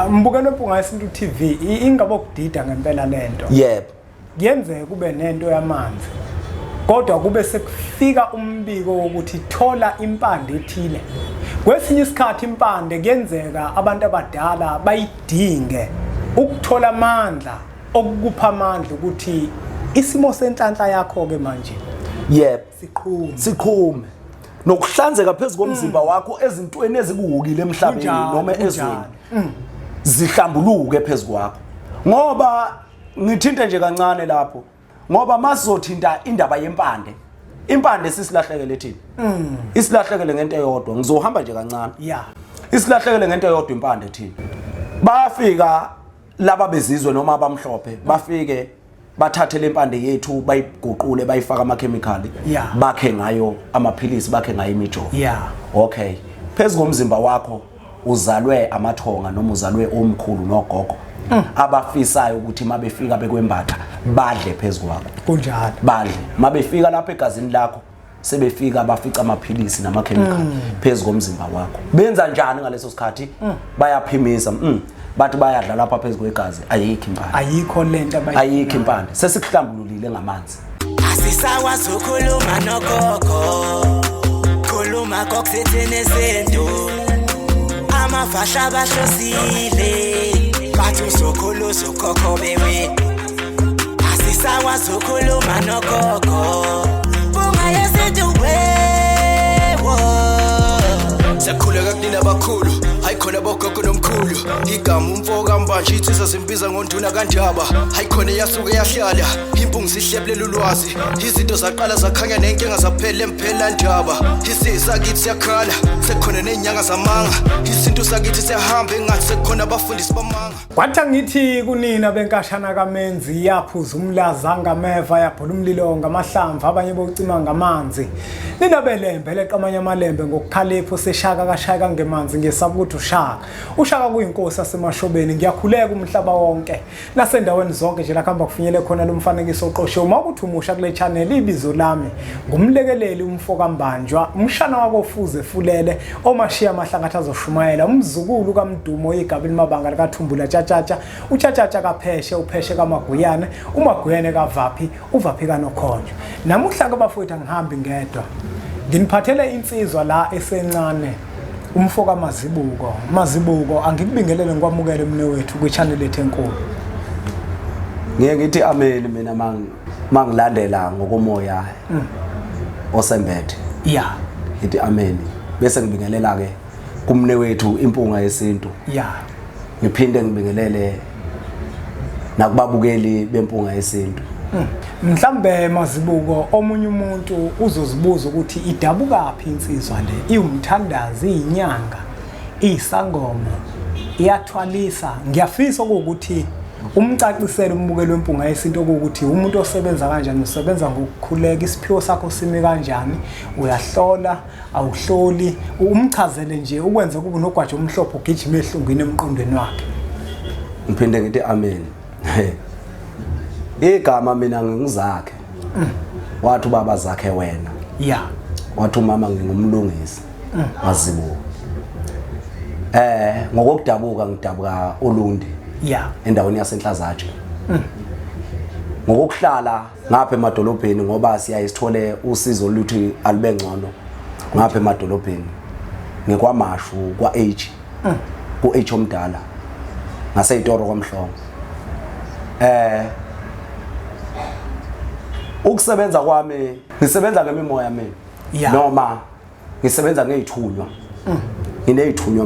Mbukelo mpunga yesintu TV ingaba okudida ngempela lento. Yebo. Kuyenzeka kube nento yamanzi. Kodwa kube sekufika umbiko wokuthi thola impande ethile. Kwesinye isikhathi impande kuyenzeka abantu abadala bayidinge ukuthola amandla okukupha amandla ukuthi isimo senhlanhla yakho ke manje. Yebo. Siqhume. Nokuhlanzeka phezulu komzimba wakho ezintweni ezikuwukile emhlabeni noma ezweni. Zihlambuluke phezulu kwakho. Ngoba ngithinta nje kancane lapho. Ngoba masizothinta indaba yempande. Impande sisilahlekele thina. Isilahlekele ngento eyodwa. Ngizohamba nje kancane. Yeah. Isilahlekele ngento eyodwa impande thina. Bafika laba bezizwe noma abamhlophe bafike bathathe lempande yethu bayiguqule bayifaka amakhemikhali bakhe ngayo amaphilisi bakhe ngayo imijovo. Yeah. Okay. Phezulu komzimba wakho uzalwe amathonga noma uzalwe omkhulu nogogo abafisayo ukuthi mabefika bekwembatha badle phezulu kwakho. Kunjalo. Badle. Mabefika lapha egazini lakho sebefika bafica amaphilisi namakhemikhali phezulu komzimba wakho. Benza njani ngaleso sikhathi? Bayaphimisa. Bathi bayadla lapha phezulu kwegazi ayikho impande. Ayikho lento ayikho impande. Sesikuhlambululile ngamanzi. Asisakwazi ukukhuluma nogogo. Khuluma kokusethi nezinto. Amafasha basosile. Bathi usokhulu sokhokho bewe. Asisakwazi ukukhuluma nogogo. Bunga yezinto wewo. Sakhuleka kunina bakhulu. Hayikhona bogogo nomkhulu igama umfoka mbanje itsisa simbiza ngonduna kanjaba hayikhona yasuke yahlala impungu sihlephlela ulwazi izinto zaqala zakhanya nenkinga zaphela emphela njaba isisa kithi siyakhala sekhona nenyanga zamanga izinto sakithi siyahamba engathi sekhona abafundisi bamanga wathi ngithi kunina benkashana kaMenzi yaphuza umlaza ngameva yabhola umlilo ngamahlamvu abanye bocima ngamanzi nina belembe leqamanya amalembe ngokukhalipho seshaka kashaka ngemanzi ngesaba ukuthi ushaka kuyinkosi yasemashobeni ngiyakhuleka umhlaba wonke nasendaweni zonke nje lakhamba kufinyele khona lo mfanekiso oqoshe uma kuthi umusha kule channel ibizo lami ngumlekeleli umfoka mbanjwa umshana wako Fuze Fulele omashiya amahlangatha azoshumayela umzukulu kaMdumo igabini mabanga likaThumbula Tshatatsha uTshatatsha kaPheshe uPheshe kaMaguyane uMaguyane kaVaphi uVaphi kaNokhonjo namuhla kabafowethu angihambi ngedwa nginiphathele insizwa la esencane umfoka Mazibuko angikubingelele ngikwamukele mne wethu kwi channel ethu enkulu. Ngeke ngithi amen mina mangilandela ngokomoya osembethe. Yeah. Ngithi amen bese ngibingelela ke kumne wethu impunga yesintu. Yeah. Ngiphinde ngibingelele nakubabukeli bempunga yesintu. Mhlambe Mazibuko omunye umuntu uzozibuza ukuthi idabuka phi insizwa le iwumthandazi inyanga isangoma iyathwalisa ngiyafisa ukuthi umcacisele umbukelo wempunga yesintu ukuthi umuntu osebenza kanjani usebenza ngokukhuleka isiphiwo sakho simi kanjani uyahlola awuhloli umchazele nje ukwenza kube nogwaje omhlophe ugijima ehlungwini emqondweni wakhe. Ngiphinde ngithi amen. Igama mina ngingizakhe. Wathi baba zakhe wena. Yeah. Wathi mama ngingumlungisi. Mazibuko. Ngokudabuka ngidabuka uLundi. Yeah. Endaweni yasenhlazatshe. Ngokuhlala ngapha emadolobheni ngoba siyayisithole usizo luthi alibe ngcono ngapha emadolobheni. Ngikwamashu kwaH. kuH omdala. Ngaseyitoro kwaMhlongo. Ukusebenza kwami ngisebenza ngemimoya mina noma ngisebenza ngezithunywa nginezithunywa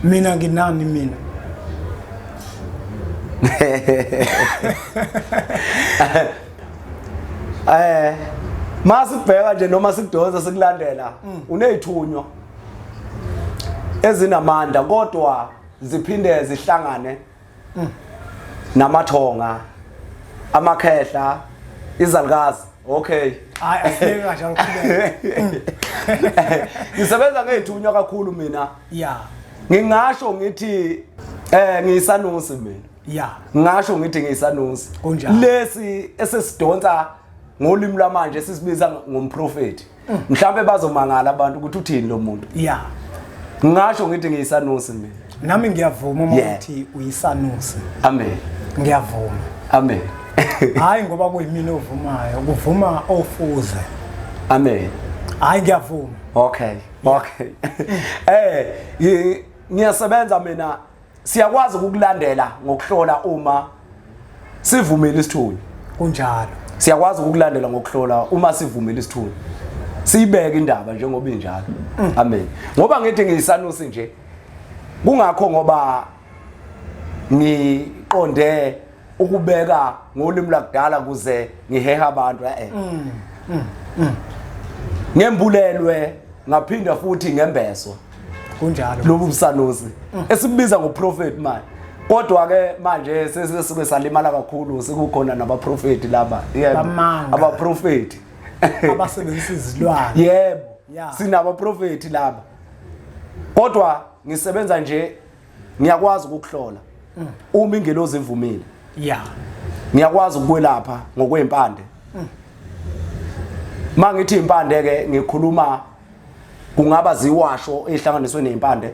mina nginani mina masibheka nje noma sikudoza sikulandela unezithunywa ezinamandla kodwa ziphinde zihlangane namathonga amakhehla izalukazi. Okay. Hayi asike kanjalo kuphela. Ngisebenza ngezithunywa kakhulu mina. Yeah. Ngingasho ngithi ngiyisanusi mina. Yeah. Ngisho ngithi ngiyisanusi. Lesi esesidonsa ngolimi lamanje sisibiza ngomprofeti. Mhlambe bazomangala abantu ukuthi uthini lo muntu. Yeah. Ngisho ngithi ngiyisanusi mina. nami ngiyavuma ukuthi uyisanusi. Amen. Ngiyavuma. Amen. Hayi ngoba kuyimina ovumayo, kuvuma ofuze. Amen. Hayi ngiyavuma. Okay. Ngiyasebenza mina siyakwazi ukukulandela ngokuhlola uma sivumile isithunywa. Kunjalo. Siyakwazi ukukulandela ngokuhlola uma sivumile isithunywa. Siyibeke indaba njengoba injalo. Amen. Ngoba ngithi ngiyisanusi nje kungakho ngoba ngiqonde ukubeka ngolimi lakudala kuze ngiheha abantu ngembulelwe ngaphinda futhi ngembeswa kunjalo lobu busanusi esibiza ngoprofeti manje kodwa ke manje sesisuke salimala kakhulu sekukhona nabaprofeti laba abaprofeti abasebenzisa izilwane yebo sinabaprofeti laba kodwa ngisebenza nje ngiyakwazi ukuhlola uma ingelozi ivumile ngiyakwazi ukwelapha ngokwempande mangithi impande ke ngikhuluma kungaba ziwasho ehlanganiswe nezimpande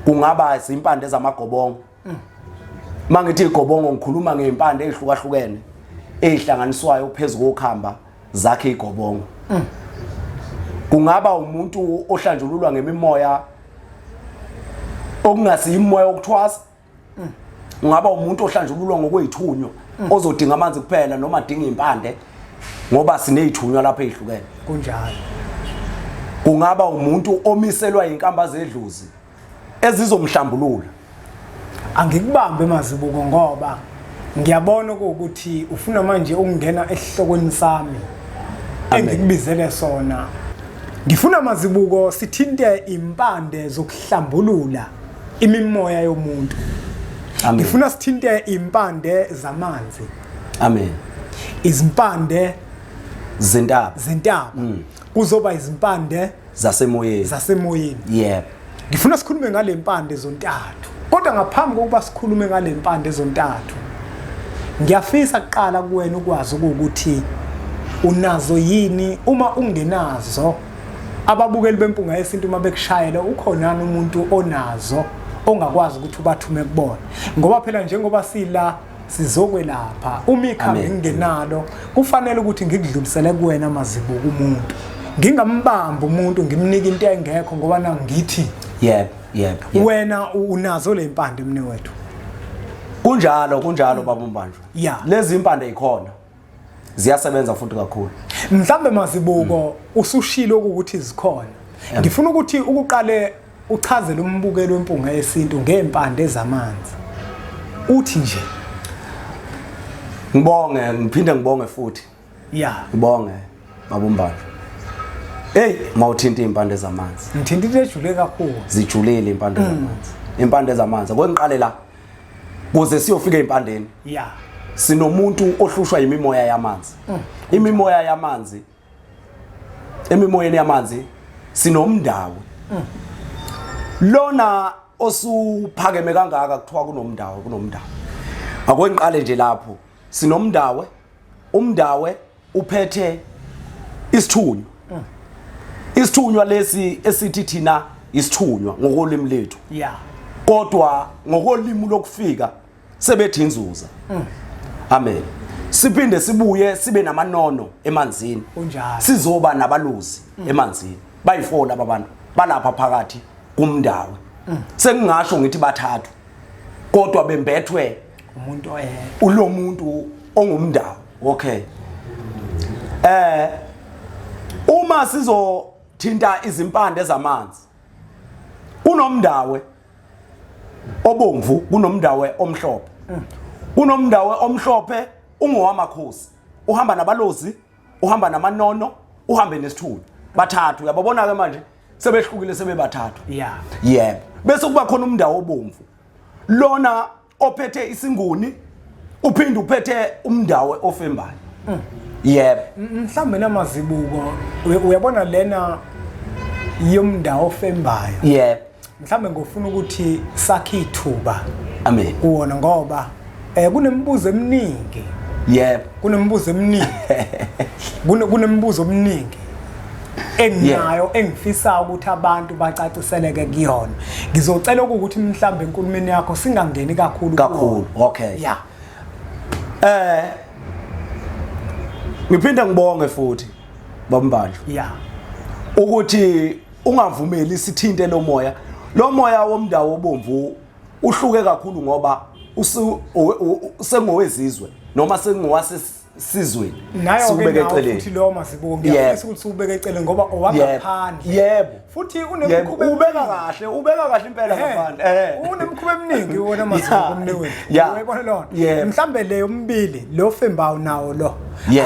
kungaba izimpande zamagobongo mangithi igobongo ngikhuluma ngeimpande ezihlukahlukene ehlanganiswayo phezulu kokuhamba zakhe igobongo kungaba umuntu ohlanjululwa ngemimoya okungasi imoya okuthwasa ungaba umuntu ohlanjululwa ngokwezithunywa ozodinga amanzi kuphela noma adinga impande ngoba sinezithunywa lapha ezihlukene kunjalo kungaba umuntu omiselwa inkamba zedluzi ezizomhlambulula angikubambe mazibuko ngoba ngiyabona ukuthi ufuna manje ukungena esihlokweni sami engikubizele sona ngifuna mazibuko sithinte impande zokuhlambulula imimoya yomuntu ngifuna sithinte impande zamanzi amen izimpande zentaba kuzoba izimpande zasemoyeni yebo ngifuna sikhulume ngale impande zontathu kodwa ngaphambi kokuba sikhulume ngale impande zontathu ngiyafisa kuqala kuwena ukwazi ukuthi unazo yini uma ungenazo ababukeli bempunga yesintu uma bekushayela ukhona umuntu onazo ongakwazi ukuthi ubathume kubona ngoba phela njengoba sila sizokwelapha uma ikhambi ngingenalo kufanele ukuthi ngikudlulisele kuwena mazibuko umuntu ngingambamba umuntu ngimnika into engekho ngoba nangithi yebo wena unazo le impande mne wethu kunjalo baba Mbanjwa lezi impande ikhona ziyasebenza futhi kakhulu mhlambe mazibuko usushilo ukuthi zikhona ngifuna ukuthi ukuqale uchazele umbukelo wempunga yesintu ngempande zamanzi uthi nje ngiphinde ngibonge futhi ngibonge baba Mbanjwa mawuthinta impande zamanzi ngithintile ejule kakhulu zijulile impande zamanzi kwengiqale la kuze siyofika empandeni sinomuntu ohlushwa imimoya yamanzi imimoya yamanzi emimoyeni yamanzi sinomndawo lona osuphakeme kangaka kuthiwa kunomndawo akwengiqale nje lapho sinomndawo umndawo uphethe isithunywa isithunywa lesi esithi thina isithunywa ngokolimi lethu kodwa ngokolimi lokufika sebethi inzuza amen siphinde sibuye sibe namanono emanzini sizoba nabaluzi emanzini bayifona abantu balapha phakathi kumndawo sengingasho ngithi bathathu kodwa bembethwe umuntu oyedwa ulo muntu ongumndawo okay uma sizothinta izimpande zamanzi kunomndawo obomvu kunomndawo omhlophe kunomndawo omhlophe ungowamakhosi uhamba nabalozi uhamba namanono uhambe nesithunywa bathathu uyababona ke manje sebehlukile sebebathathu yebo bese kuba khona umndawo obomvu lona ophethe isinguni uphinde uphethe umndawo ofembayo yebo mhlambe namazibuko uyabona lena yomndawo ofembayo yebo mhlambe ngofuna ukuthi sakhe ithuba amen kuona ngoba kunembuzo eminingi yebo kunembuzo eminingi kunembuzo eminingi enginayo engifisa ukuthi abantu bacaciseleke kuyona. Ngizocela ukuthi mhlambe enkulumeni yakho singangeni kakhulu. Okay. Yeah. Ngiphinda ngibonge futhi bambanjwa. Yeah. Ukuthi ungavumeli isithinte lo moya. Lo moya womndawo obomvu uhluke kakhulu ngoba sengowezizwe noma sengowasesizweni. Nayo ke futhi lo masibonge ngiyafisa ukuthi ubeke eceleni ngoba owangaphandle. Yebo. Futhi unemikhuba ubeka kahle impela ngaphandle. Unemikhuba eminingi wona masibonge umnewethu. Uyabona lona. Mhlambe leyo mbili lo fembawu nawo lo.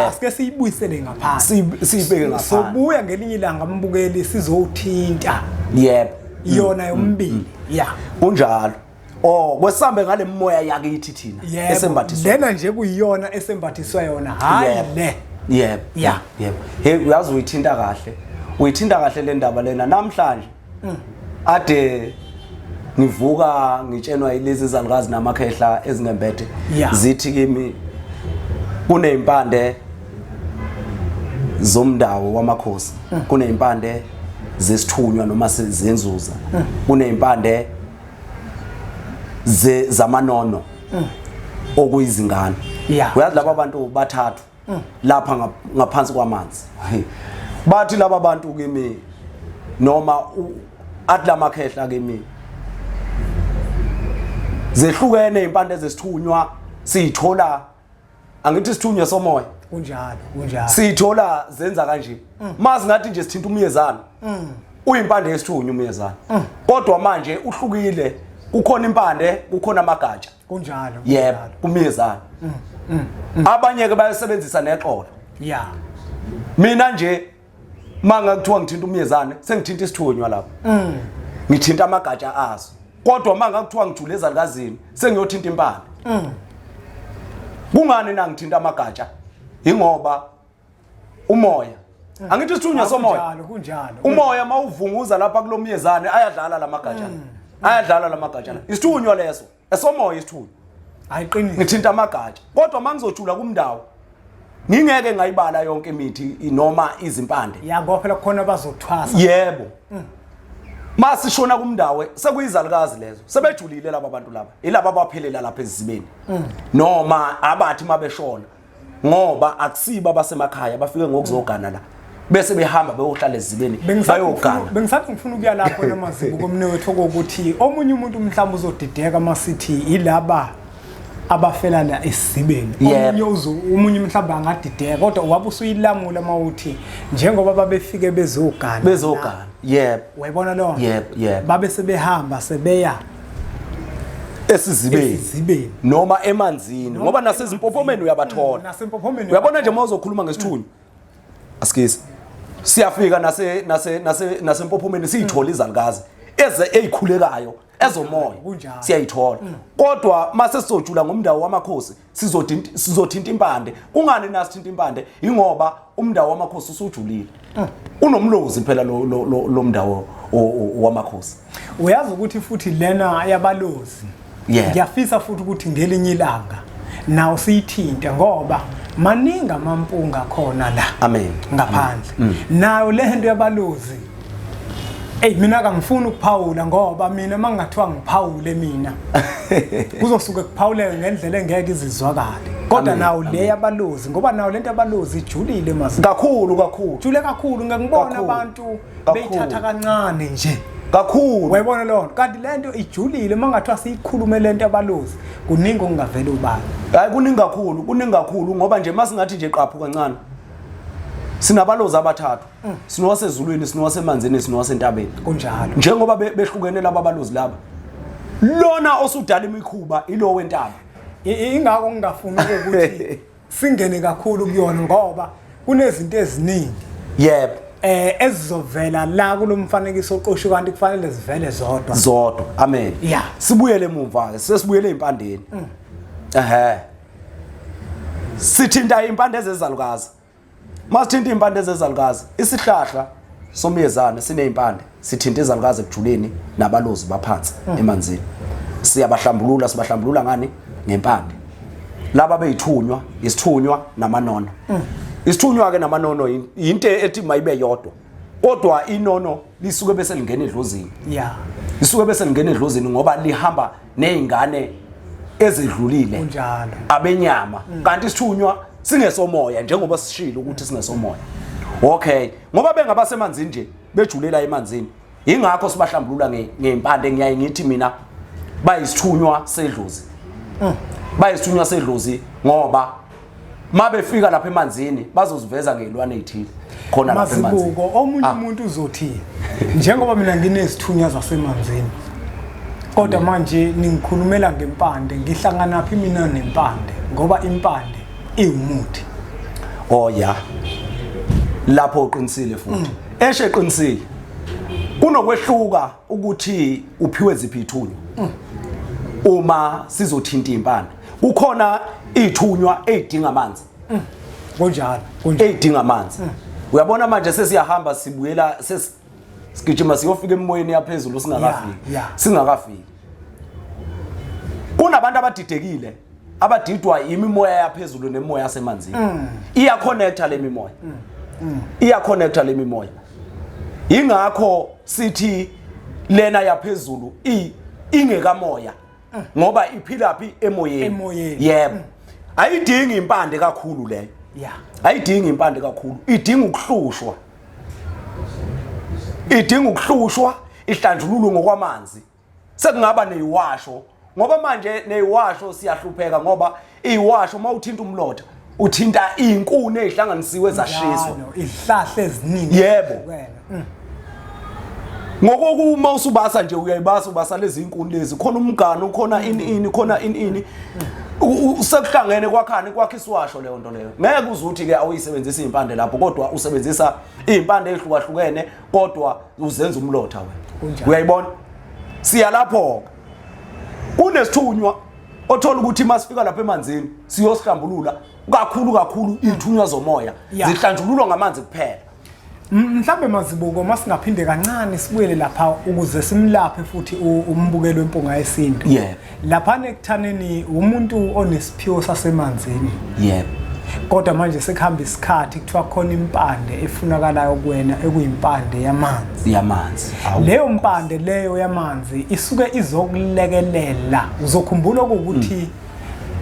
Asike siyibuyisele ngaphandle. Siyibeke ngaphandle. Sobuya ngelinye ilanga ambukeli sizowuthinta. Yebo. Yona yombili. Yeah. Unjalo. Kwesambe ngale moya yakithi thina esembathiswa. Lena nje kuyiyona esembathiswa yona. Hayi le. Yebo. Hey uyazi uyithinta kahle. Uyithinta kahle le ndaba lena namhlanje. Ade ngivuka ngitshenwa yilezi zalukazi namakhehla ezingembethe zithi kimi kunezimpande zomndawo wamakhosi, kunezimpande zesithunywa noma sezenzuza, kunezimpande zamanono okuyizingane. Uyazi laba bantu bathathu lapha ngaphansi kwamanzi. Bathi laba bantu kimi noma athi lamakhehla kimi zehlukene impande zesithunywa sithola angithi isithunywa somoya kunjalo sithola zenza kanje mazi ngathi nje sithinta umyezana uyimpande yesithunywa umyezana kodwa manje uhlukile kukhona impande kukhona amagatsha kunjalo yebo umyezana abanye ke bayasebenzisa nexolo mina nje manga kuthiwa ngithinta umyezane sengithinta isithunywa lapho ngithinta amagatsha azo kodwa manga kuthiwa ngijule ezalukazini sengiyothinta impande kungani na ngithinta amagatsha ingoba umoya angithi isithunywa somoya kunjalo umoya mawuvunguza lapha kulomyezane ayadlala lamagatsha isithunywa leso esomoya isithunywa ayiqinile ngithinta amagatsha kodwa mangizojula kumndawo ngingeke ngayibala yonke imithi noma izimpande ngoba phela khona bazothwasa yebo masishona kumndawo sekuyizalukazi lezo sebejulile laba bantu laba ilaba abaphelela lapha ezibeni noma abathi mabeshona ngoba akusiba basemakhaya bafike ngokuzogana la bese behamba beyohlala ezibeni bayogana bengisathi ngifuna ukuya lapho namaziko komnewethu ukuthi omunye umuntu mhlawumbe uzodideka masithi ilaba abafela la esibeni omunye mhlawumbe angadideka kodwa wabe usuyilamula mawuthi njengoba babefike bezogana yebo wayibona lo yebo babe sebehamba sebeya esizibeni noma emanzini ngoba nasezimpophomeni uyabathola nasempopomeni uyabona nje mawuzokhuluma ngesithunywa asikisi siyafika nasempophomeni siyithola izalukazi ezikhulekayo ezomoya siyayithola kodwa mase sizojula ngomndawo wamakhosi sizothinta impande kungani nasithinta impande ingoba umndawo wamakhosi usujulile unomlozi phela lo mndawo wamakhosi uyazi ukuthi futhi lena yabalozi ngiyafisa futhi ukuthi ngelinye ilanga nawo siyithinte ngoba maningi amampunga khona la amen ngaphandle nayo lento yabalozi mina akangifuni ukuphawula ngoba mina mangingathiwa ngiphawule mina kuzosuke kuphawuleke ngendlela engeke izizwakale kodwa nawo le yabalozi ngoba nawo lento yabalozi ijulile mase kakhulu jule kakhulu ngekubona abantu beyithatha kancane nje kakhulu wayibona lona kanti lento ijulile mangathiwa siyikhulume lento yabalozi kuningi okungavela ubani hayi kuningi kakhulu ngoba nje masingathi nje qaphu kancane sinabalozi abathathu sinowasezulwini sinowasemanzini sinowasentabeni kunjalo njengoba behlukene laba balozi laba lona osudala imikhuba ilo wentaba ingakho ngingafuni ukuthi singene kakhulu kuyona ngoba kunezinto eziningi yebo ezizovela la kulomfanekiso oqosho kanti kufanele zivele zodwa amen sibuyele emuva ke sesibuyele empandeni sithinta impande ezezalukazi masithinta impande ezezalukazi isihlahla somyezana sinezimpande sithinta izalukazi ekujuleni nabalozi baphansi emanzini sibahlambulula ngani ngempande laba beyithunywa isithunywa namanono isithunywa ke namanono into ethi mayibe yodwa kodwa inono lisuke bese lingena edlozini yeah lisuke bese lingena edlozini ngoba lihamba nezingane ezidlulile kunjalo abenyama kanti isithunywa singesomoya njengoba sishilo ukuthi singesomoya. Okay, ngoba bengabasemanzini nje bejulela emanzini ingakho sibahlambulula ngempande ngiyaye ngithi mina bayisithunywa sedlozi. Bayisithunywa sedlozi ngoba mabefika lapha emanzini bazoziveza ngelwane ezithile khona lapha emanzini. Mazibuko omunye umuntu uzothi njengoba mina nginesithunywa zasemanzini kodwa manje ningikhulumela ngempande ngihlangana naphi mina nempande ngoba impande iwumuthi. Oh yeah, lapho uqinisile futhi eshe eqinisile kunokwehluka ukuthi uphiwe ziphi ithunywa. Uma sizothinta impande kukhona ithunywa ezidinga amanzi Kunjalo ezidinga amanzi. Uyabona manje sesiyahamba sibuyela sigijima siyofika emoyeni yaphezulu singakafiki. Kunabantu abadidekile abadidwa imimoya yaphezulu nemoya yasemanzini. Iya connecta le mimoya. Iya connecta le mimoya. Ingakho sithi lena yaphezulu ingekamoya ngoba iphilaphi emoyeni. Yebo. Ayidingi impande kakhulu leyo. Yeah. Ayidingi impande kakhulu. Idinga ukuhlushwa. Idinga ukuhlushwa, ihlanjululwe ngokwamanzi. Sekungaba neyiwasho ngoba manje neyiwasho siyahlupheka ngoba iyiwasho mawuthinta umlotha uthinta izinkuni ezihlanganisiwe zashiswa. Izihlahla eziningi. Yebo. Ngokuma usubasa nje uyayibasa ubasa lezi izinkuni lezi khona umganu khona khona usekuhlangene kwakha isiwasho leyo nto leyo. Ngeke uzuthi ke awuyisebenzisa izimpande lapho kodwa usebenzisa izimpande ezihlukahlukene kodwa uzenza umlotha wena. Uyayibona? Siya lapho kunesithunywa othola ukuthi masifika lapha emanzini siyosihlambulula kakhulu ithunywa zomoya zihlanjululwa ngamanzi kuphela. Mhlambe Mazibuko masingaphinde kancane sibuyele lapha ukuze simlaphe futhi umbukelo wempunga yesintu. Yebo. Lapha nekuthaneni umuntu onesiphiwo sasemanzini. Yebo. Kodwa manje sekuhamba isikhathi kuthiwa khona impande efunakalayo kuwena ekuyimpande yamanzi. Leyo mpande leyo yamanzi isuke izokulekelela uzokhumbula ukuthi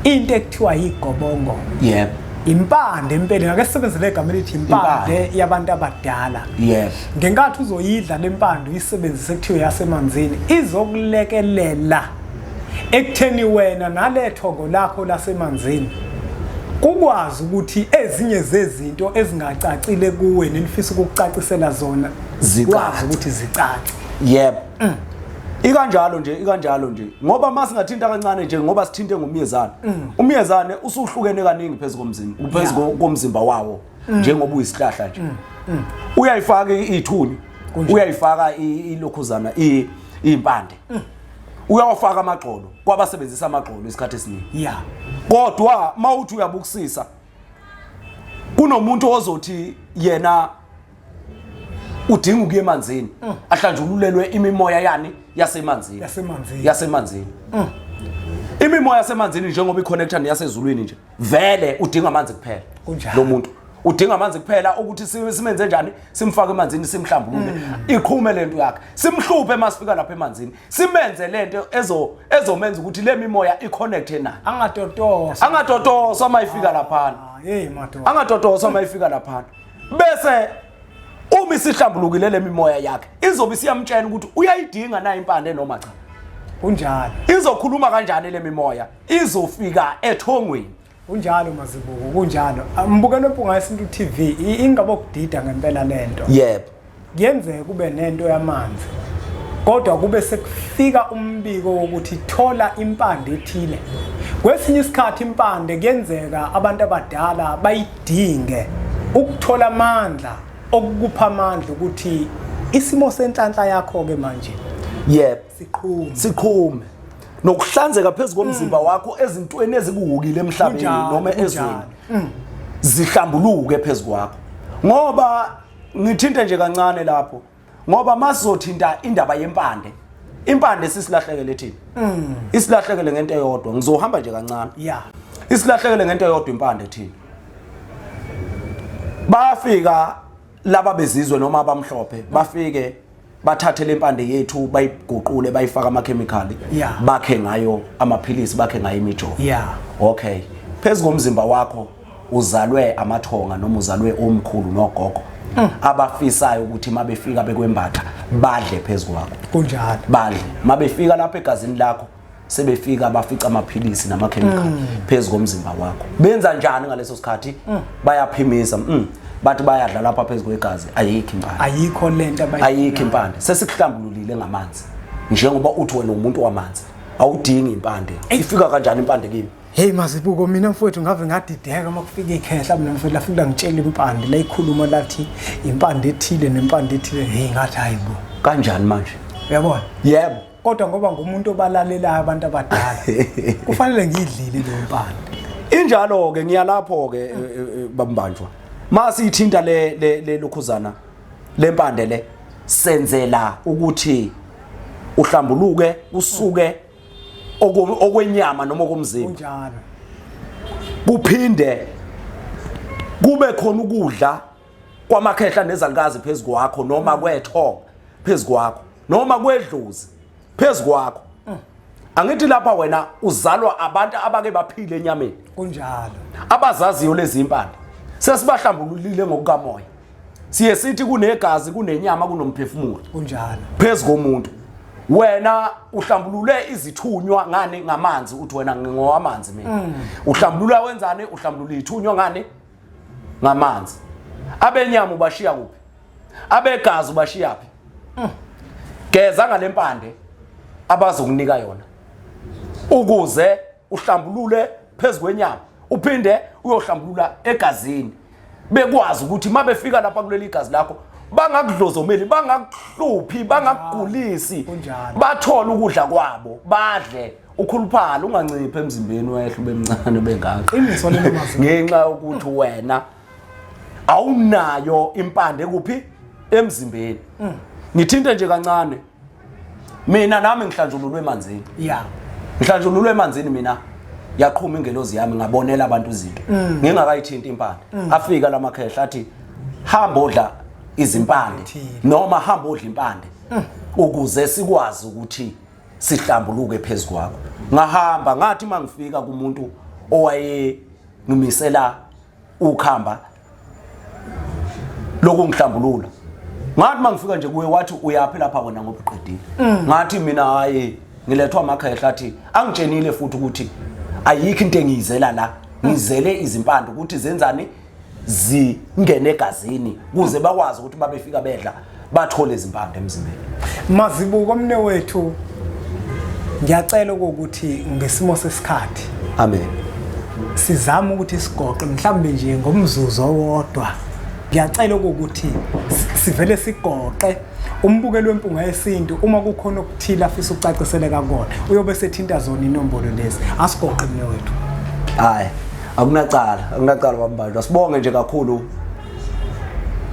into ekuthiwa yigobongo. Yebo. Impande impela ngake sisebenzele igama elithi impande yabantu abadala. Yes. Ngenkathi uzoyidla lempande uyisebenzise kuthiwe yasemanzini izokulekelela ekutheni wena nalethongo lakho lasemanzini ukwazi ukuthi ezinye zezinto ezingacacile kuwe nenifisa ukucacisela zona zikwazi ukuthi zicace. Yebo. Ikanjalo nje ngoba masingathinta kancane nje ngoba sithinte ngomyezane. Umyezane usuhlukene kaningi phezulu komzimba wawo njengoba uyisihlahla nje. Uyayifaka ithunywa, uyayifaka ilokhuzana impande. Uyawafaka amagxolo kwabasebenzisa amagxolo isikhathi esiningi. Yeah. Kodwa mawuthi uyabukisisa kunomuntu ozothi yena udinga ukuya emanzini ahlanjululelwe imimoya yani yasemanzini. Imimoya yasemanzini njengoba iconnection yasezulwini nje vele udinga amanzi kuphela. Lo muntu udinga amanzi kuphela ukuthi simenze njani simfake emanzini simhlambulule iqhume lento yakhe simhluphe masifika lapha emanzini simenze lento ezomenza ukuthi le mimoya iconnecte nayo angatotoswa mayifika lapha. Angatotoswa mayifika lapha bese uma isihlambulukile le mimoya yakhe izobe siyamtshela ukuthi uyayidinga na impande noma cha. Kunjalo. Izokhuluma kanjani le mimoya izofika ethongweni. Kunjalo Mazibuko kunjalo. Mbukelo wempunga yesintu TV ingaba ukudida ngempela lento. Yebo. Kuyenzeka kube nento yamanzi. Kodwa kube sekufika umbiko wokuthi thola impande ethile. Kwesinye isikhathi impande kuyenzeka abantu abadala bayidinge ukuthola amandla okukupha amandla ukuthi isimo senhlanhla yakho ke manje. Yebo. Siqhume. Nokuhlanzeka phezulu komzimba wakho ezintweni ezikuwukile emhlabeni noma ezweni zihlambuluke phezulu kwakho ngoba ngithinte nje kancane lapho ngoba masizothinta indaba yempande impande sisilahlekele thina isilahlekele ngento eyodwa ngizohamba nje kancane isilahlekele ngento eyodwa impande thina bafika laba bezizwe noma abamhlophe bafike bathathe lempande yethu bayiguqule bayifaka amakhemikhali bakhe ngayo amaphilisi bakhe ngayo imijovo okay phezulu komzimba wakho uzalwe amathonga noma uzalwe omkhulu nogogo abafisayo ukuthi mabefika bekwembatha badle phezulu kwakho kunjalo badle mabefika lapha egazini lakho sebefika bafica amaphilisi namakhemikhali phezulu komzimba wakho benza njani ngaleso sikhathi bayaphimisa bathi bayadla lapha phezulu kwegazi ayikho impande ayikho lento ayikho impande sesikuhlambululile ngamanzi njengoba uthi wena umuntu wamanzi awudingi impande ifika kanjani impande kimi hey Mazibuko mina mfowethu ngave ngadideka makufika ikhehla mina mfowethu lafika ngitshela impande la ikhuluma lathi impande ethile nempande ethile hey ngathi hayibo kanjani manje uyabona yebo kodwa ngoba ngumuntu obalalelayo abantu abadala kufanele ngidlile le impande injalo ke ngiyalapho ke bambanjwa masi ithinta le lokhuzana lempande le senzela ukuthi uhlambuluke usuke okwenyama noma okomzimba kunjalo kuphinde kube khona ukudla kwamakhehla nezalikazi phezulu kwakho noma kwethonga phezulu kwakho noma kwedluzi phezulu kwakho angithi lapha wena uzalwa abantu abake baphile enyameni kunjalo abazaziyo lezi impande sesibahlambululile ngokukamoya siye sithi kunegazi kunenyama kunomphefumulo kunjalo phezulu komuntu wena uhlambulule izithunywa ngani ngamanzi uthi wena ngowamanzi mina uhlambulula wenzani uhlambulula ithunywa ngani ngamanzi abenyama ubashiya kuphi abegazi ubashiya phi geza ngalempande abazokunika yona ukuze uhlambulule phezulu kwenyama uphinde uyohlambulula egazini bekwazi ukuthi mabefika lapha kuleli igazi lakho bangakudlozomeli bangakuhluphi bangakugulisi bathola ukudla kwabo badle ukhuluphala unganciphe emzimbeni wehlu bemncane bengaka iqiniso lemazi ngenxa ukuthi wena awunayo impande kuphi emzimbeni ngithinte nje kancane mina nami ngihlanjululwe emanzini ngihlanjululwe emanzini mina yaqhuma ingelozi yami ngabonela abantu izinto ngingakayithinta impande afika lamakhehla athi hamba odla izimpande noma hamba odla impande ukuze sikwazi ukuthi sihlambuluke phezulu kwakho ngahamba ngathi mangifika kumuntu owaye ngimisela ukuhamba lokungihlambulula ngathi mangifika nje kuye wathi uyaphi lapha wena ngobuqedile ngathi mina hayi ngilethwa amakhehla athi angitshenile futhi ukuthi ayikho into engiyizela la ngizele izimpande ukuthi zenzani zingene egazini kuze bakwazi ukuthi babefika bedla bathole izimpande emzimbeni Mazibuko mne wethu ngiyacela ukuthi ngesimo sesikhathi amen sizama ukuthi sigoqe mhlambe nje ngomzuzu owodwa ngiyacela ukuthi sivele sigoqe umbukelo wempunga yesintu uma kukhona okuthila afisa ukucaciseleka kona uyobe sethinta zona inombolo lezi asigoqe mne wethu hayi akunacala bambanjwa sibonge nje kakhulu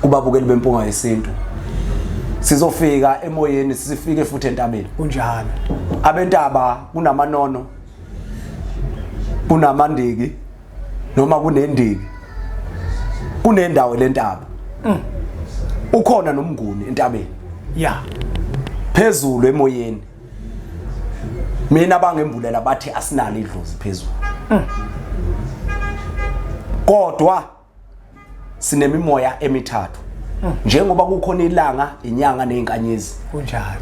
kubabukeli bempunga yesintu sizofika emoyeni sifike futhi entabeni kunjalo abentaba kunamanono kunamandiki noma kunendiki kunendawo lentaba ukhona nomnguni entabeni phezulu emoyeni mina bangembulela bathi asinalo idlozi phezulu kodwa sinemimoya emithathu njengoba kukhona ilanga inyanga nezinkanyezi kunjalo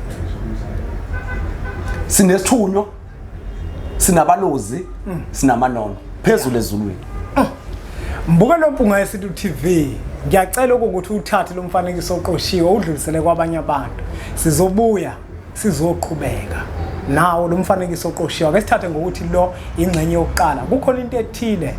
sinesithunywa sinabalozi sinamanono phezulu ezulwini mbukelo mpunga yesintu TV ngiyacela ukuthi uthathe lo mfanekiso oqoshiwe udlulisele kwabanye abantu sizobuya sizoqhubeka nawo lo mfanekiso oqoshiwe ake sithathe ngokuthi lo ingcenye yokuqala kukhona into ethile